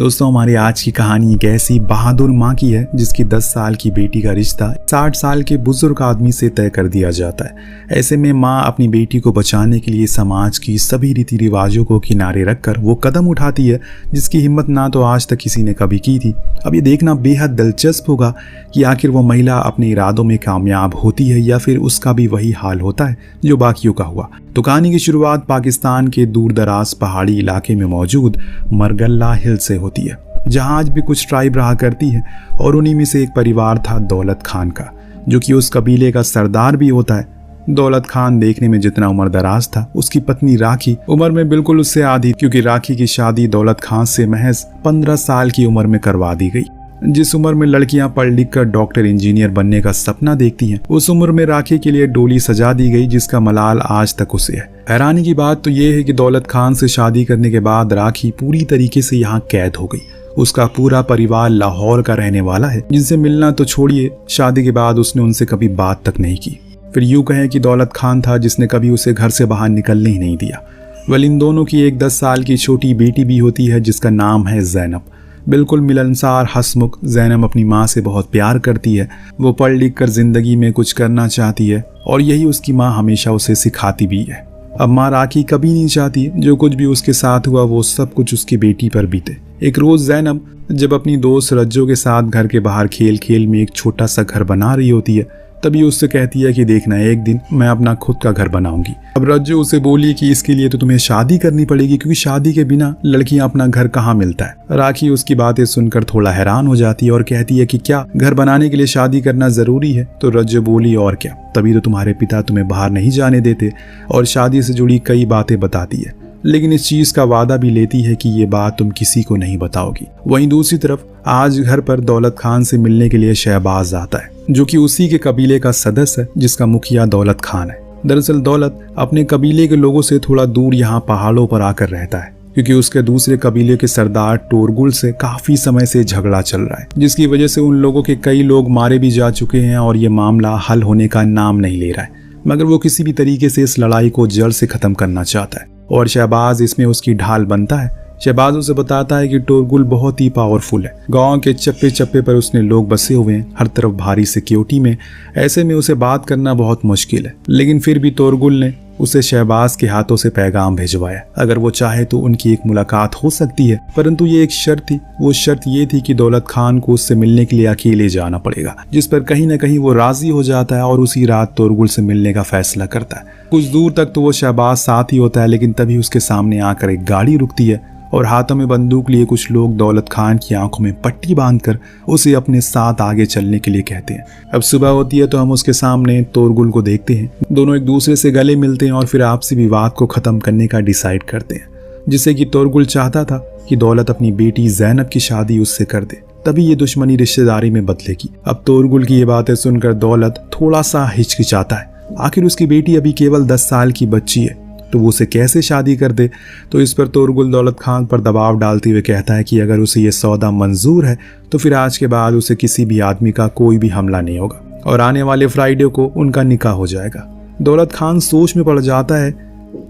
दोस्तों, हमारी आज की कहानी एक ऐसी बहादुर माँ की है जिसकी 10 साल की बेटी का रिश्ता 60 साल के बुजुर्ग आदमी से तय कर दिया जाता है। ऐसे में माँ अपनी बेटी को बचाने के लिए समाज की सभी रीति रिवाजों को किनारे रखकर वो कदम उठाती है जिसकी हिम्मत ना तो आज तक किसी ने कभी की थी। अब ये देखना बेहद दिलचस्प होगा कि आखिर वो महिला अपने इरादों में कामयाब होती है या फिर उसका भी वही हाल होता है जो बाकियों का हुआ। तो कहानी की शुरुआत पाकिस्तान के दूर दराज पहाड़ी इलाके में मौजूद मरगल्ला हिल से होती है, जहां आज भी कुछ ट्राइब रहा करती है और उन्हीं में से एक परिवार था दौलत खान का, जो कि उस कबीले का सरदार भी होता है। दौलत खान देखने में जितना उम्र दराज था, उसकी पत्नी राखी उम्र में बिल्कुल उससे आधी, क्योंकि राखी की शादी दौलत खान से महज 15 साल की उम्र में करवा दी गई। जिस उम्र में लड़कियां पढ़ लिख कर डॉक्टर इंजीनियर बनने का सपना देखती हैं, उस उम्र में राखी के लिए डोली सजा दी गई जिसका मलाल आज तक उसे है। हैरानी की बात तो ये है कि दौलत खान से शादी करने के बाद राखी पूरी तरीके से यहाँ कैद हो गई। उसका पूरा परिवार लाहौर का रहने वाला है, जिनसे मिलना तो छोड़िए, शादी के बाद उसने उनसे कभी बात तक नहीं की। फिर यूं कहें कि दौलत खान था जिसने कभी उसे घर से बाहर निकलने ही नहीं दिया। वह इन दोनों की एक 10 साल की छोटी बेटी भी होती है जिसका नाम है ज़ैनब। बिल्कुल मिलनसार हंसमुख ज़ैनब अपनी माँ से बहुत प्यार करती है। वो पढ़ लिख कर जिंदगी में कुछ करना चाहती है और यही उसकी माँ हमेशा उसे सिखाती भी है। अब माँ राखी कभी नहीं चाहती जो कुछ भी उसके साथ हुआ वो सब कुछ उसकी बेटी पर बीते। एक रोज ज़ैनब जब अपनी दोस्त रज्जो के साथ घर के बाहर खेल खेल में एक छोटा सा घर बना रही होती है, तभी उससे कहती है कि देखना, एक दिन मैं अपना खुद का घर बनाऊंगी। अब रज्जो उसे बोली कि इसके लिए तो तुम्हें शादी करनी पड़ेगी, क्योंकि शादी के बिना लड़कियां अपना घर कहाँ मिलता है। राखी उसकी बातें सुनकर थोड़ा हैरान हो जाती है और कहती है कि क्या घर बनाने के लिए शादी करना जरूरी है? तो रज्जो बोली, और क्या, तभी तो तुम्हारे पिता तुम्हें बाहर नहीं जाने देते और शादी से जुड़ी कई बातें बताती है, लेकिन इस चीज का वादा भी लेती है कि ये बात तुम किसी को नहीं बताओगी। वहीं दूसरी तरफ आज घर पर दौलत खान से मिलने के लिए शहबाज आता है, जो कि उसी के कबीले का सदस्य है जिसका मुखिया दौलत खान है। दरअसल दौलत अपने कबीले के लोगों से थोड़ा दूर यहाँ पहाड़ों पर आकर रहता है, क्योंकि उसके दूसरे कबीले के सरदार टोरगुल से काफी समय से झगड़ा चल रहा है, जिसकी वजह से उन लोगों के कई लोग मारे भी जा चुके हैं और ये मामला हल होने का नाम नहीं ले रहा है। मगर वो किसी भी तरीके से इस लड़ाई को जड़ से खत्म करना चाहता है और शहबाज इसमें उसकी ढाल बनता है। शहबाज उसे बताता है कि टोरगुल बहुत ही पावरफुल है। गांव के चप्पे चप्पे पर उसने लोग बसे हुए हैं, हर तरफ भारी सिक्योरिटी में। ऐसे में उसे बात करना बहुत मुश्किल है, लेकिन फिर भी टोरगुल ने उसे शहबाज के हाथों से पैगाम भिजवाया। अगर वो चाहे तो उनकी एक मुलाकात हो सकती है, परंतु ये एक शर्त थी। वो शर्त ये थी कि दौलत खान को उससे मिलने के लिए अकेले जाना पड़ेगा, जिस पर कहीं न कहीं वो राजी हो जाता है और उसी रात टोरगुल से मिलने का फैसला करता है। कुछ दूर तक तो वो शहबाज साथ ही होता है, लेकिन तभी उसके सामने आकर एक गाड़ी रुकती है और हाथों में बंदूक लिए कुछ लोग दौलत खान की आंखों में पट्टी बांधकर उसे अपने साथ आगे चलने के लिए कहते हैं। अब सुबह होती है तो हम उसके सामने टोरगुल को देखते हैं। दोनों एक दूसरे से गले मिलते हैं और फिर आपसी विवाद को खत्म करने का डिसाइड करते हैं, जिससे कि टोरगुल चाहता था कि दौलत अपनी बेटी ज़ैनब की शादी उससे कर दे, तभी ये दुश्मनी रिश्तेदारी में बदलेगी। अब टोरगुल की ये बातें सुनकर दौलत थोड़ा सा हिचकिचाता है। आखिर उसकी बेटी अभी केवल 10 साल की बच्ची है, तो वो उसे कैसे शादी कर दे? तो इस पर टोरगुल दौलत खान पर दबाव डालते हुए कहता है कि अगर उसे ये सौदा मंजूर है तो फिर आज के बाद उसे किसी भी आदमी का कोई भी हमला नहीं होगा और आने वाले फ्राइडे को उनका निकाह हो जाएगा। दौलत खान सोच में पड़ जाता है।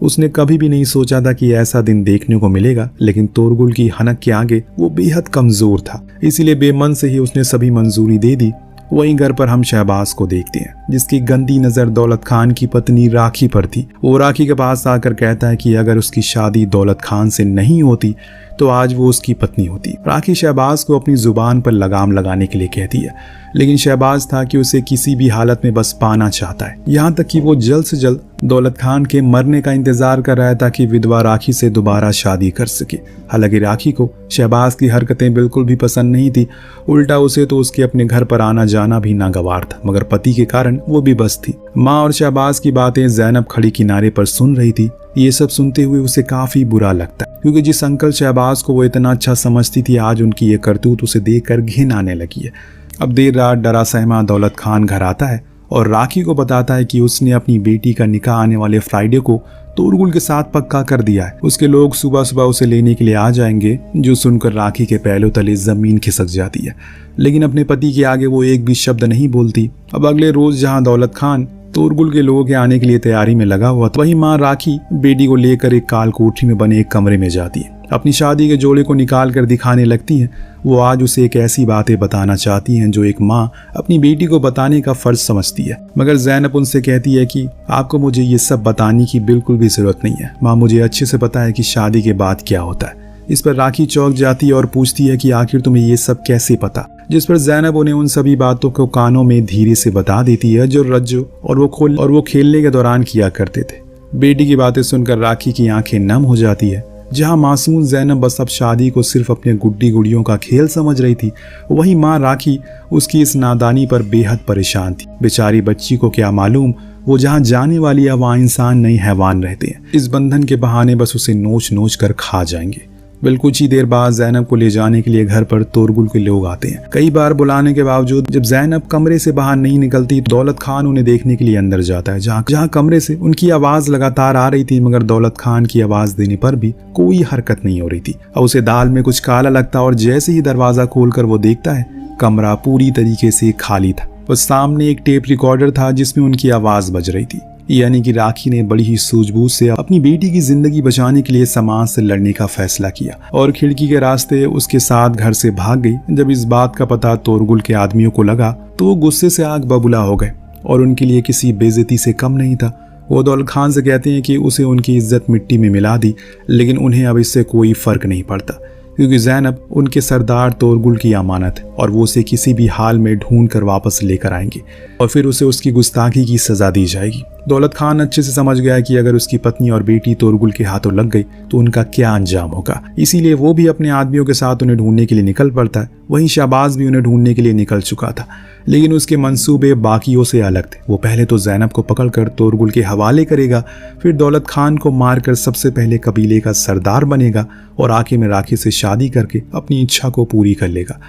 उसने कभी भी नहीं सोचा था कि ऐसा दिन देखने को मिलेगा, लेकिन टोरगुल की हनक के आगे वो बेहद कमजोर था, इसीलिए बेमन से ही उसने सभी मंजूरी दे दी। वहीं घर पर हम शहबाज को देखते हैं, जिसकी गंदी नजर दौलत खान की पत्नी राखी पर थी। वो राखी के पास आकर कहता है कि अगर उसकी शादी दौलत खान से नहीं होती तो आज वो उसकी पत्नी होती। राखी शहबाज को अपनी जुबान पर लगाम लगाने के लिए कहती है, लेकिन शहबाज था कि उसे किसी भी हालत में बस पाना चाहता है। यहाँ तक कि वो जल्द से जल्द दौलत खान के मरने का इंतजार कर रहा है ताकि विधवा राखी से दोबारा शादी कर सके। हालांकि राखी को शहबाज की हरकतें बिल्कुल भी पसंद नहीं थी, उल्टा उसे तो उसके अपने घर पर आना जाना भी नागवार था, मगर पति के कारण वो भी बस थी। माँ और शहबाज की बातें ज़ैनब खड़ी किनारे पर सुन रही थी। ये सब सुनते हुए उसे काफी बुरा लगता है, क्योंकि जिस अंकल शहबाज को वो इतना अच्छा समझती थी, आज उनकी ये करतूत उसे देखकर घिन आने लगी है। अब देर रात डरा सहमा दौलत खान घर आता है और राखी को बताता है कि उसने अपनी बेटी का निकाह आने वाले फ्राइडे को टोरगुल के साथ पक्का कर दिया है। उसके लोग सुबह सुबह उसे लेने के लिए आ जाएंगे, जो सुनकर राखी के पैरों तले जमीन खिसक जाती है, लेकिन अपने पति के आगे वो एक भी शब्द नहीं बोलती। अब अगले रोज जहाँ दौलत खान टोरगुल के लोगों के आने के लिए तैयारी में लगा हुआ, तो वही माँ राखी बेटी को लेकर एक काल कोठरी में बने एक कमरे में जाती है अपनी शादी के जोड़े को निकाल कर दिखाने लगती हैं। वो आज उसे एक ऐसी बातें बताना चाहती हैं जो एक माँ अपनी बेटी को बताने का फर्ज समझती है, मगर ज़ैनब उनसे कहती है कि आपको मुझे ये सब बताने की बिल्कुल भी ज़रूरत नहीं है। माँ, मुझे अच्छे से पता है कि शादी के बाद क्या होता है। इस पर राखी चौंक जाती है और पूछती है कि आखिर तुम्हें ये सब कैसे पता, जिस पर ज़ैनब उन्हें उन सभी बातों को कानों में धीरे से बता देती है जो रज्जो और वो खेलने के दौरान किया करते थे। बेटी की बातें सुनकर राखी की आंखें नम हो जाती है। जहां मासूम ज़ैनब बस अब शादी को सिर्फ अपने गुड्डी गुड़ियों का खेल समझ रही थी, वहीं माँ राखी उसकी इस नादानी पर बेहद परेशान थी। बेचारी बच्ची को क्या मालूम, वो जहाँ जाने वाली है वहाँ इंसान नहीं हैवान रहते हैं। इस बंधन के बहाने बस उसे नोच नोच कर खा जाएंगे। बिल्कुल कुछ ही देर बाद ज़ैनब को ले जाने के लिए घर पर तोरगुल के लोग आते हैं। कई बार बुलाने के बावजूद जब ज़ैनब कमरे से बाहर नहीं निकलती, दौलत खान उन्हें देखने के लिए अंदर जाता है। जहाँ कमरे से उनकी आवाज लगातार आ रही थी, मगर दौलत खान की आवाज देने पर भी कोई हरकत नहीं हो रही थी। अब उसे दाल में कुछ काला लगता और जैसे ही दरवाजा खोलकर वो देखता है, कमरा पूरी तरीके से खाली था। बस सामने एक टेप रिकॉर्डर था जिसमें उनकी आवाज बज रही थी। यानी कि राखी ने बड़ी ही सूझबूझ से अपनी बेटी की जिंदगी बचाने के लिए समाज से लड़ने का फैसला किया और खिड़की के रास्ते उसके साथ घर से भाग गई। जब इस बात का पता तोरगुल के आदमियों को लगा तो वो गुस्से से आग बबूला हो गए और उनके लिए किसी बेइज्जती से कम नहीं था। वो दौलत खान से कहते हैं कि उसे उनकी इज्जत मिट्टी में मिला दी, लेकिन उन्हें अब इससे कोई फर्क नहीं पड़ता, क्योंकि ज़ैनब उनके सरदार तोरगुल की अमानत है और वो उसे किसी भी हाल में ढूंढ कर वापस लेकर आएंगे और फिर उसे उसकी गुस्ताखी की सजा दी जाएगी। दौलत खान अच्छे से समझ गया कि अगर उसकी पत्नी और बेटी तोरगुल के हाथों लग गई तो उनका क्या अंजाम होगा। इसीलिए वो भी अपने आदमियों के साथ उन्हें ढूंढने के लिए निकल पड़ता है। वहीं शहबाज भी उन्हें ढूंढने के लिए निकल चुका था, लेकिन उसके मंसूबे बाकियों से अलग थे। वो पहले तो ज़ैनब को पकड़कर तोरगुल के हवाले करेगा, फिर दौलत खान को मारकर सबसे पहले कबीले का सरदार बनेगा और आखिर में राखी से शादी करके अपनी इच्छा को पूरी कर लेगा।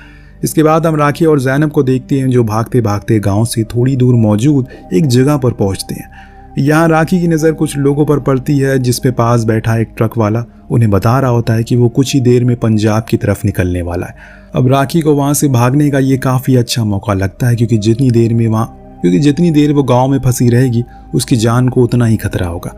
इसके बाद हम राखी और ज़ैनब को देखते हैं जो भागते भागते गांव से थोड़ी दूर मौजूद एक जगह पर पहुंचते हैं। यहाँ राखी की नज़र कुछ लोगों पर पड़ती है जिसपे पास बैठा एक ट्रक वाला उन्हें बता रहा होता है कि वो कुछ ही देर में पंजाब की तरफ निकलने वाला है। अब राखी को वहाँ से भागने का ये काफ़ी अच्छा मौका लगता है, क्योंकि जितनी देर वो गाँव में फंसी रहेगी उसकी जान को उतना ही खतरा होगा।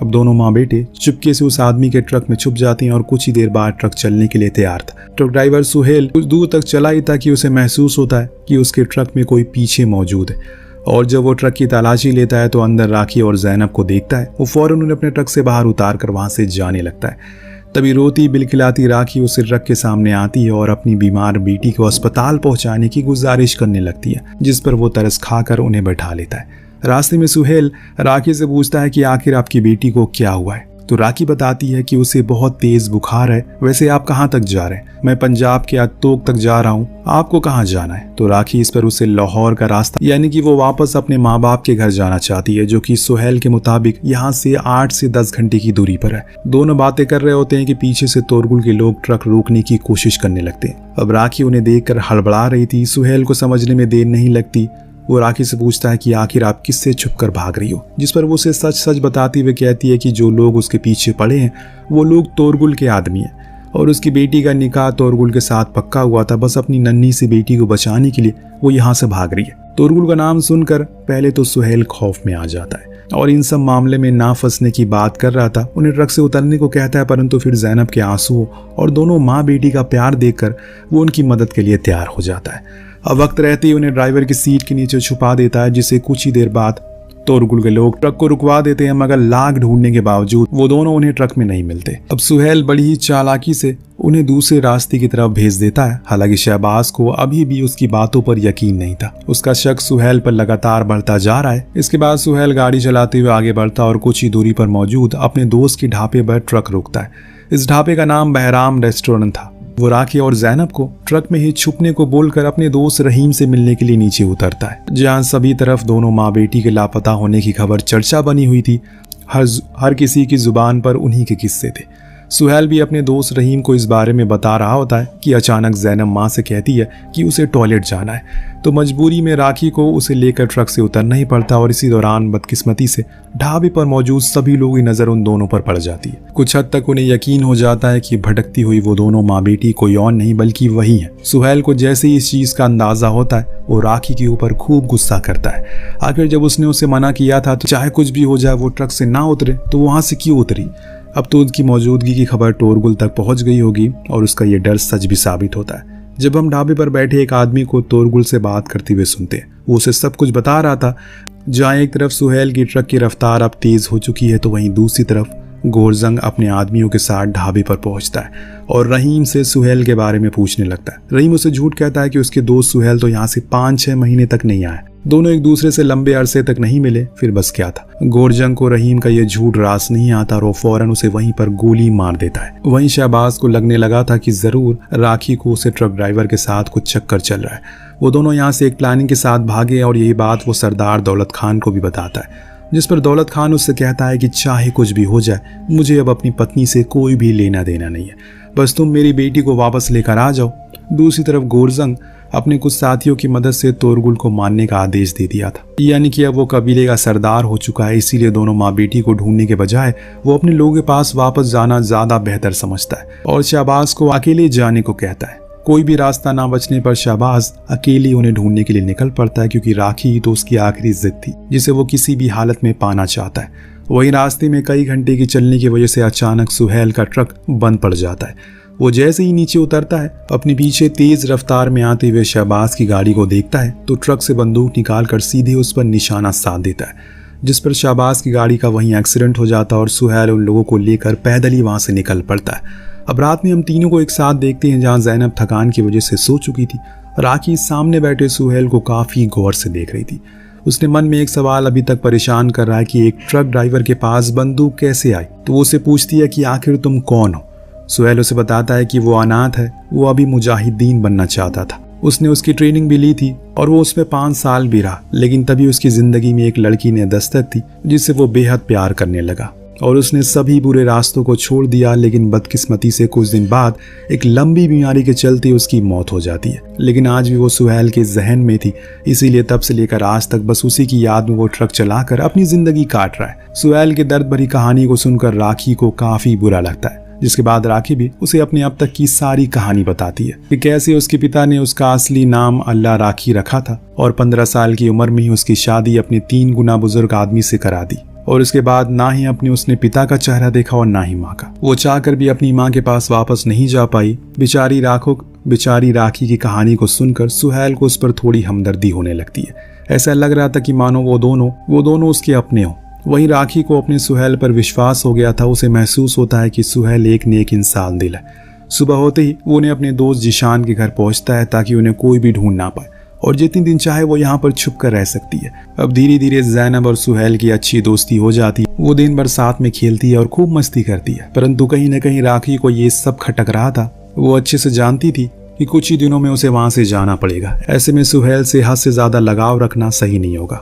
अब दोनों माँ बेटे चुपके से उस आदमी के ट्रक में छुप जाते हैं और कुछ ही देर बाद ट्रक चलने के लिए तैयार था। ट्रक ड्राइवर सुहेल कुछ दूर तक चला ही था कि उसे महसूस होता है कि उसके ट्रक में कोई पीछे मौजूद है, और जब वो ट्रक की तलाशी लेता है तो अंदर राखी और ज़ैनब को देखता है। वो फौरन उन्हें अपने ट्रक से बाहर उतार कर वहाँ से जाने लगता है। तभी रोती बिलखिलाती राखी उस ट्रक के सामने आती है और अपनी बीमार बेटी को अस्पताल पहुँचाने की गुजारिश करने लगती है, जिस पर वो तरस खाकर उन्हें बैठा लेता है। रास्ते में सुहेल राखी से पूछता है कि आखिर आपकी बेटी को क्या हुआ है, तो राखी बताती है कि उसे बहुत तेज बुखार है। वैसे आप कहाँ तक जा रहे हैं? मैं पंजाब के अतोक तक जा रहा हूँ, आपको कहाँ जाना है? तो राखी इस पर उसे लाहौर का रास्ता, यानी कि वो वापस अपने माँ बाप के घर जाना चाहती है, जो कि सुहेल के मुताबिक यहाँ से 8 से 10 घंटे की दूरी पर है। दोनों बातें कर रहे होते हैं कि पीछे से तोरगुल के लोग ट्रक रोकने की कोशिश करने लगते हैं। अब राखी उन्हें देखकर हड़बड़ा रही थी। सुहेल को समझने में देर नहीं लगती। वो राखी से पूछता है कि आखिर आप किससे छुपकर भाग रही हो, जिस पर वो उसे सच सच बताती हुए कहती है कि जो लोग उसके पीछे पड़े हैं वो लोग तोरगुल के आदमी हैं और उसकी बेटी का निकाह तोरगुल के साथ पक्का हुआ था। बस अपनी नन्ही सी बेटी को बचाने के लिए वो यहाँ से भाग रही है। तोरगुल का नाम सुनकर पहले तो सुहेल खौफ में आ जाता है और इन सब मामले में ना फंसने की बात कर रहा था। उन्हें ट्रक से उतरने को कहता है, परंतु फिर ज़ैनब के आंसुओं और दोनों माँ बेटी का प्यार देखकर वो उनकी मदद के लिए तैयार हो जाता है। अब वक्त रहते ही उन्हें ड्राइवर की सीट के नीचे छुपा देता है, जिससे कुछ ही देर बाद तोरगुल के लोग ट्रक को रुकवा देते हैं, मगर लाख ढूंढने के बावजूद वो दोनों उन्हें ट्रक में नहीं मिलते। अब सुहेल बड़ी ही चालाकी से उन्हें दूसरे रास्ते की तरफ भेज देता है। हालांकि शहबाज को अभी भी उसकी बातों पर यकीन नहीं था। उसका शक सुहेल पर लगातार बढ़ता जा रहा है। इसके बाद सुहेल गाड़ी चलाते हुए आगे बढ़ता और कुछ ही दूरी पर मौजूद अपने दोस्त के ढाबे पर ट्रक रोकता है। इस ढाबे का नाम बहराम रेस्टोरेंट था। वो राखी और ज़ैनब को ट्रक में ही छुपने को बोलकर अपने दोस्त रहीम से मिलने के लिए नीचे उतरता है, जहां सभी तरफ दोनों माँ बेटी के लापता होने की खबर चर्चा बनी हुई थी। हर किसी की जुबान पर उन्हीं के किस्से थे। सुहेल भी अपने दोस्त रहीम को इस बारे में बता रहा होता है कि अचानक ज़ैनब माँ से कहती है कि उसे टॉयलेट जाना है, तो मजबूरी में राखी को उसे लेकर ट्रक से उतरना ही पड़ता और इसी दौरान बदकिस्मती से ढाबे पर मौजूद सभी लोगों की नज़र उन दोनों पर पड़ जाती है। कुछ हद तक उन्हें यकीन हो जाता है कि भटकती हुई वो दोनों माँ बेटी कोई और नहीं बल्कि वही है। सुहेल को जैसे ही इस चीज़ का अंदाज़ा होता है वो राखी के ऊपर खूब गुस्सा करता है। आखिर जब उसने उसे मना किया था तो चाहे कुछ भी हो जाए वो ट्रक से ना उतरे, तो वहाँ से क्यों उतरी? अब तो उसकी मौजूदगी की खबर टोरगुल तक पहुंच गई होगी और उसका ये डर सच भी साबित होता है। जब हम ढाबे पर बैठे एक आदमी को तोरगुल से बात करते हुए सुनते हैं, वो उसे सब कुछ बता रहा था। जहाँ एक तरफ सुहेल की ट्रक की रफ्तार अब तेज हो चुकी है, तो वहीं दूसरी तरफ गोरजंग अपने आदमियों के साथ ढाबे पर पहुंचता है और रहीम से सुहेल के बारे में पूछने लगता है। रहीम उसे झूठ कहता है कि उसके दोस्त सुहेल तो यहाँ से 5-6 महीने तक नहीं आए, दोनों एक दूसरे से लंबे अरसे तक नहीं मिले। फिर बस क्या था। गोरजंग को रहीम का यह झूठ रास नहीं आता और वो फौरन उसे वहीं पर गोली मार देता है। वहीं शहबाज को लगने लगा था कि जरूर राखी को उसे ट्रक ड्राइवर के साथ कुछ चक्कर चल रहा है। वो दोनों यहाँ से एक प्लानिंग के साथ भागे और यही बात वो सरदार दौलत खान को भी बताता है, जिस पर दौलत खान उससे कहता है कि चाहे कुछ भी हो जाए, मुझे अब अपनी पत्नी से कोई भी लेना देना नहीं है, बस तुम मेरी बेटी को वापस लेकर आ जाओ। दूसरी तरफ गोरजंग अपने कुछ साथियों की मदद से तोरगुल को मारने का आदेश दे दिया था, यानी कि अब वो कबीले का सरदार हो चुका है। इसीलिए दोनों माँ बेटी को ढूंढने के बजाय वो अपने लोगों के पास वापस जाना ज्यादा बेहतर समझता है और शहबाज को अकेले जाने को कहता है। कोई भी रास्ता ना बचने पर शहबाज अकेले उन्हें ढूंढने के लिए निकल पड़ता है, क्योंकि राखी ही तो उसकी आखिरी जिद थी जिसे वो किसी भी हालत में पाना चाहता है। वहीं रास्ते में कई घंटे की चलने की वजह से अचानक सुहेल का ट्रक बंद पड़ जाता है। वो जैसे ही नीचे उतरता है, अपने पीछे तेज रफ्तार में आते हुए शहबाज की गाड़ी को देखता है तो ट्रक से बंदूक निकालकर सीधे उस पर निशाना साध देता है, जिस पर शहबाज की गाड़ी का वहीं एक्सीडेंट हो जाता है और सुहेल उन लोगों को लेकर पैदल ही वहां से निकल पड़ता है। अब रात में हम तीनों को एक साथ देखते हैं, जहां ज़ैनब थकान की वजह से सो चुकी थी। राखी सामने बैठे सुहेल को काफी गौर से देख रही थी। उसने मन में एक सवाल अभी तक परेशान कर रहा है कि एक ट्रक ड्राइवर के पास बंदूक कैसे आई। तो वो उसे पूछती है कि आखिर तुम कौन हो। सुहेल उसे बताता है कि वो अनाथ है, वो अभी मुजाहिदीन बनना चाहता था। उसने उसकी ट्रेनिंग भी ली थी और वो उसमें 5 साल भी रहा, लेकिन तभी उसकी जिंदगी में एक लड़की ने दस्तक दी जिससे वो बेहद प्यार करने लगा और उसने सभी बुरे रास्तों को छोड़ दिया। लेकिन बदकिस्मती से कुछ दिन बाद एक लंबी बीमारी के चलते उसकी मौत हो जाती है। लेकिन आज भी वो सुहेल के जहन में थी, इसीलिए तब से लेकर आज तक बस उसी की याद में वो ट्रक चलाकर अपनी जिंदगी काट रहा है। सुहेल की दर्द भरी कहानी को सुनकर राखी को काफी बुरा लगता है, जिसके बाद राखी भी उसे अपने अब तक की सारी कहानी बताती है कि कैसे उसके पिता ने उसका असली नाम अल्लाह राखी रखा था और 15 साल की उम्र में ही उसकी शादी अपने 3 गुना बुजुर्ग आदमी से करा दी। और उसके बाद ना ही अपने उसने पिता का चेहरा देखा और ना ही माँ का। वो चाहकर भी अपनी माँ के पास वापस नहीं जा पाई। बेचारी राखी की कहानी को सुनकर सुहेल को उस पर थोड़ी हमदर्दी होने लगती है। ऐसा लग रहा था कि मानो वो दोनों उसके अपने हों। वहीं राखी को अपने सुहेल पर विश्वास हो गया था। उसे महसूस होता है कि सुहेल एक नेक इंसान दिल है। सुबह होते ही वो उन्हें अपने दोस्त जिशान के घर पहुंचता है ताकि उन्हें कोई भी ढूंढ ना पाए और जितने दिन चाहे वो यहाँ पर छुप कर रह सकती है। अब धीरे धीरे ज़ैनब और सुहेल की अच्छी दोस्ती हो जाती है। वो दिन भर साथ में खेलती है और खूब मस्ती करती है, परंतु कहीं न कहीं राखी को ये सब खटक रहा था। वो अच्छे से जानती थी कि कुछ ही दिनों में उसे वहां से जाना पड़ेगा। ऐसे में सुहेल से हद से ज्यादा लगाव रखना सही नहीं होगा।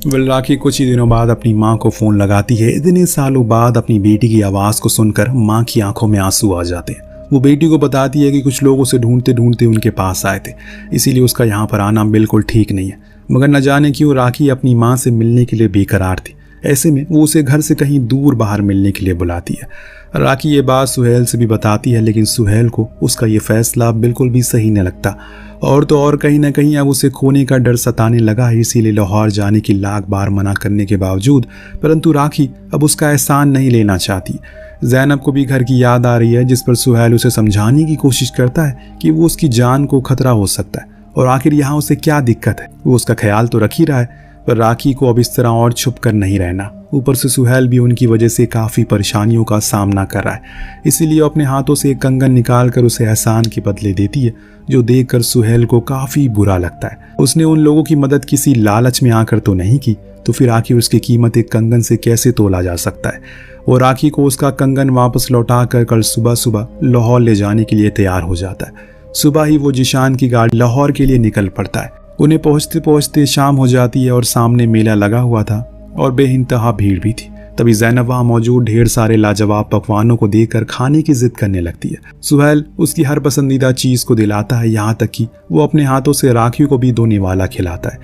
राखी कुछ ही दिनों बाद अपनी माँ को फोन लगाती है। इतने सालों बाद अपनी बेटी की आवाज को सुनकर माँ की आंखों में आंसू आ जाते हैं। वो बेटी को बताती है कि कुछ लोग उसे ढूंढते ढूंढते उनके पास आए थे, इसीलिए उसका यहाँ पर आना बिल्कुल ठीक नहीं है। मगर न जाने क्यों राखी अपनी माँ से मिलने के लिए बेकरार थी। ऐसे में वो उसे घर से कहीं दूर बाहर मिलने के लिए बुलाती है। राखी ये बात सुहेल से भी बताती है, लेकिन सुहेल को उसका ये फैसला बिल्कुल भी सही नहीं लगता। और तो और कहीं ना कहीं अब उसे खोने का डर सताने लगा है। इसीलिए लाहौर जाने की लाख बार मना करने के बावजूद परंतु राखी अब उसका एहसान नहीं लेना चाहती। ज़ैनब को भी घर की याद आ रही है, जिस पर सुहेल उसे समझाने की कोशिश करता है कि वो उसकी जान को खतरा हो सकता है और आखिर यहाँ उसे क्या दिक्कत है। वो उसका ख्याल तो रख ही रहा है, पर राखी को अब इस तरह और छुप कर नहीं रहना। ऊपर से सुहेल भी उनकी वजह से काफ़ी परेशानियों का सामना कर रहा है। इसीलिए अपने हाथों से एक कंगन निकाल कर उसे एहसान के बदले देती है, जो देखकर सुहेल को काफ़ी बुरा लगता है। उसने उन लोगों की मदद किसी लालच में आकर तो नहीं की, तो फिर आखिर उसकी कीमत एक कंगन से कैसे तोला जा सकता है। वो राखी को उसका कंगन वापस लौटा कर कल सुबह लाहौर ले जाने के लिए तैयार हो जाता है। सुबह ही वो जिशान की गाड़ी लाहौर के लिए निकल पड़ता है। उन्हें पहुंचते पहुंचते शाम हो जाती है और सामने मेला लगा हुआ था और बेइंतहा भीड़ भी थी। तभी ज़ैनब वहाँ मौजूद ढेर सारे लाजवाब पकवानों को देखकर खाने की जिद करने लगती है। सुहेल उसकी हर पसंदीदा चीज़ को दिलाता है, यहाँ तक कि वो अपने हाथों से राखी को भी 2 निवाला खिलाता है,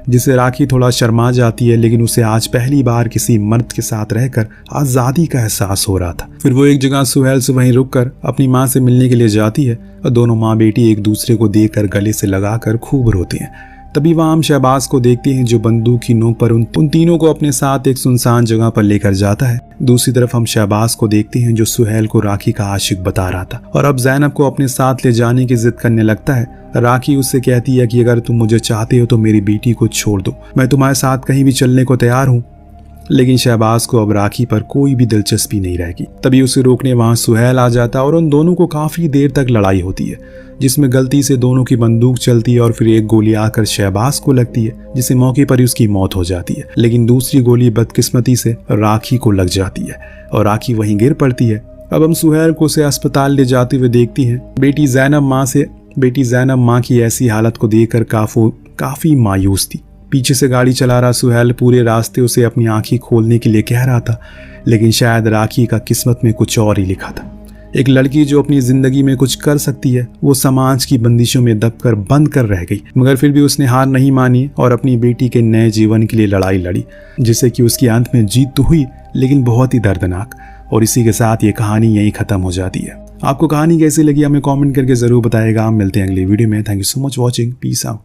जिससे राखी थोड़ा शर्मा जाती है। लेकिन उसे आज पहली बार किसी मर्द के साथ रहकर आज़ादी का एहसास हो रहा था। फिर वो एक जगह सुहेल से वहीं रुककर अपनी माँ से मिलने के लिए जाती है और दोनों माँ बेटी एक दूसरे को देखकर गले से लगाकर खूब रोते हैं। तभी वहाँ हम शहबाज को देखते हैं जो बंदूक की नोक पर उन तीनों को अपने साथ एक सुनसान जगह पर लेकर जाता है। दूसरी तरफ हम शहबाज को देखते हैं जो सुहेल को राखी का आशिक बता रहा था और अब ज़ैनब को अपने साथ ले जाने की जिद करने लगता है। राखी उससे कहती है कि अगर तुम मुझे चाहते हो तो मेरी बेटी को छोड़ दो, मैं तुम्हारे साथ कहीं भी चलने को तैयार हूँ। लेकिन शहबाज को अब राखी पर कोई भी दिलचस्पी नहीं रहेगी। तभी उसे रोकने वहां सुहेल आ जाता है और उन दोनों को काफी देर तक लड़ाई होती है, जिसमें गलती से दोनों की बंदूक चलती है और फिर एक गोली आकर शहबाज को लगती है, जिससे मौके पर ही उसकी मौत हो जाती है। लेकिन दूसरी गोली बदकिस्मती से राखी को लग जाती है और राखी वहीं गिर पड़ती है। अब हम सुहेल को उसे अस्पताल ले जाते हुए देखती हैं। बेटी जैनब माँ की ऐसी हालत को देखकर काफी मायूस थी। पीछे से गाड़ी चला रहा सुहेल पूरे रास्ते उसे अपनी आंखें खोलने के लिए कह रहा था, लेकिन शायद राखी का किस्मत में कुछ और ही लिखा था। एक लड़की जो अपनी जिंदगी में कुछ कर सकती है, वो समाज की बंदिशों में दबकर बंद कर रह गई। मगर फिर भी उसने हार नहीं मानी और अपनी बेटी के नए जीवन के लिए लड़ाई लड़ी, जिससे कि उसकी अंत में जीत तो हुई, लेकिन बहुत ही दर्दनाक। और इसी के साथ ये कहानी यहीं खत्म हो जाती है। आपको कहानी कैसी लगी हमें कमेंट करके जरूर बताएगा। हम मिलते हैं अगली वीडियो में। Thank you so much watching. Peace out.